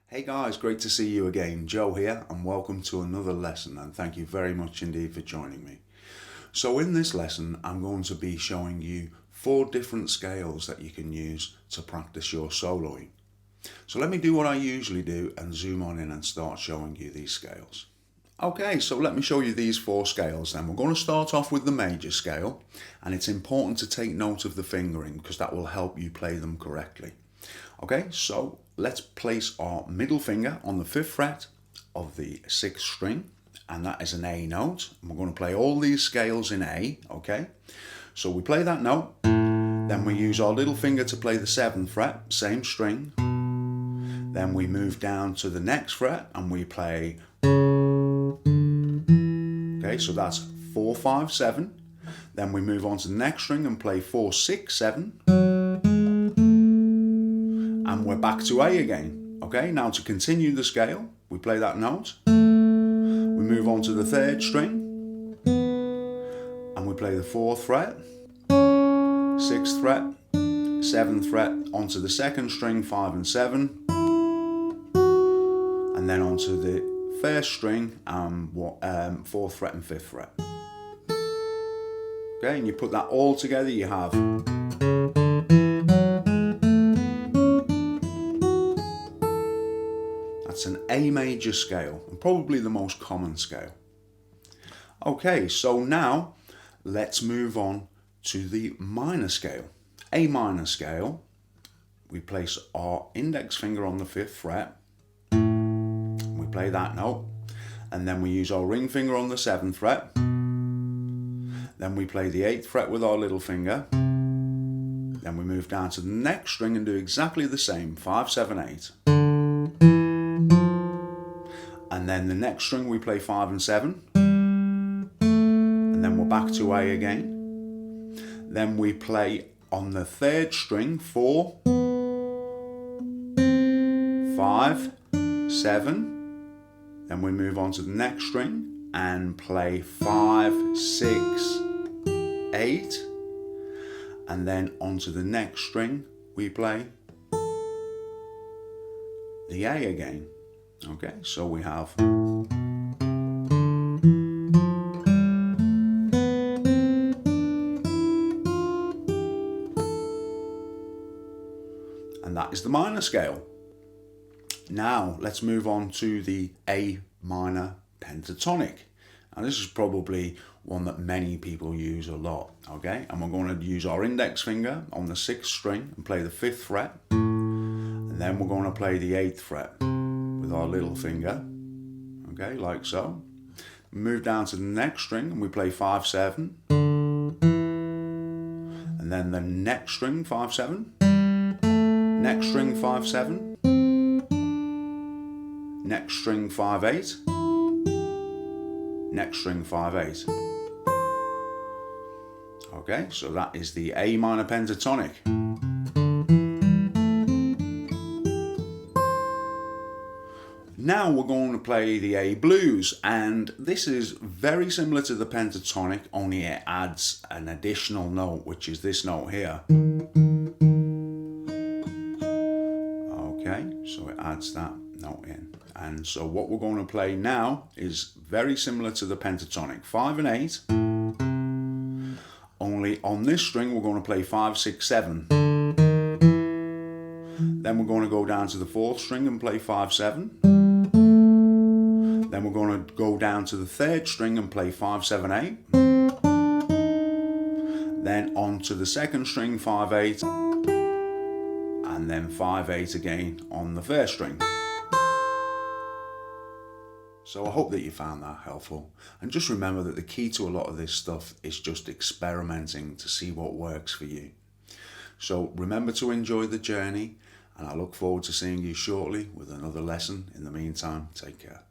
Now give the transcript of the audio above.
Hey guys, great to see you again. Joe here and welcome to another lesson, and thank you very much indeed for joining me. So in this lesson I'm going to be showing you 4 different scales that you can use to practice your soloing. So let me do what I usually do and zoom on in and start showing you these scales. Okay, so let me show you these 4 scales then. We're going to start off with the major scale, and it's important to take note of the fingering because that will help you play them correctly. Okay, so let's place our middle finger on the 5th fret of the 6th string, and that is an A note. And we're going to play all these scales in A, okay? So we play that note, then we use our little finger to play the 7th fret, same string. Then we move down to the next fret and we play, okay, so that's 4, 5, 7. Then we move on to the next string and play 4, 6, 7. And we're back to A again. Okay, now to continue the scale, we play that note. We move on to the 3rd string. And we play the 4th fret, 6th fret, 7th fret, onto the 2nd string, 5 and 7. And then onto the 1st string, 4th fret and 5th fret. Okay, and you put that all together, you have that's an A major scale, and probably the most common scale. Okay, so now let's move on to the minor scale. A minor scale, we place our index finger on the 5th fret, we play that note, and then we use our ring finger on the 7th fret, then we play the 8th fret with our little finger, then we move down to the next string and do exactly the same, 5, 7, 8. And then the next string we play 5 and 7, and then we're back to A again. Then we play on the 3rd string 4, 5, 7, then we move on to the next string and play 5, 6, 8, and then onto the next string we play the A again. Okay, so we have and that is the minor scale. Now let's move on to the A minor pentatonic. Now this is probably one that many people use a lot, okay? And we're going to use our index finger on the 6th string and play the 5th fret, and then we're going to play the 8th fret with our little finger, okay, like so. Move down to the next string and we play 5, 7, and then the next string 5, 7, next string 5, 7, next string 5, 8, next string 5, 8. Okay, so that is the A minor pentatonic. Now we're going to play the A blues, and this is very similar to the pentatonic, only it adds an additional note, which is this note here. Okay, so it adds that note in. And so what we're going to play now is very similar to the pentatonic, 5 and 8. Only on this string we're going to play 5, 6, 7. Then we're going to go down to the 4th string and play 5, 7. Then we're going to go down to the 3rd string and play 5, 7, 8. Then on to the 2nd string, 5, 8. And then 5, 8 again on the 1st string. So I hope that you found that helpful. And just remember that the key to a lot of this stuff is just experimenting to see what works for you. So remember to enjoy the journey, and I look forward to seeing you shortly with another lesson. In the meantime, take care.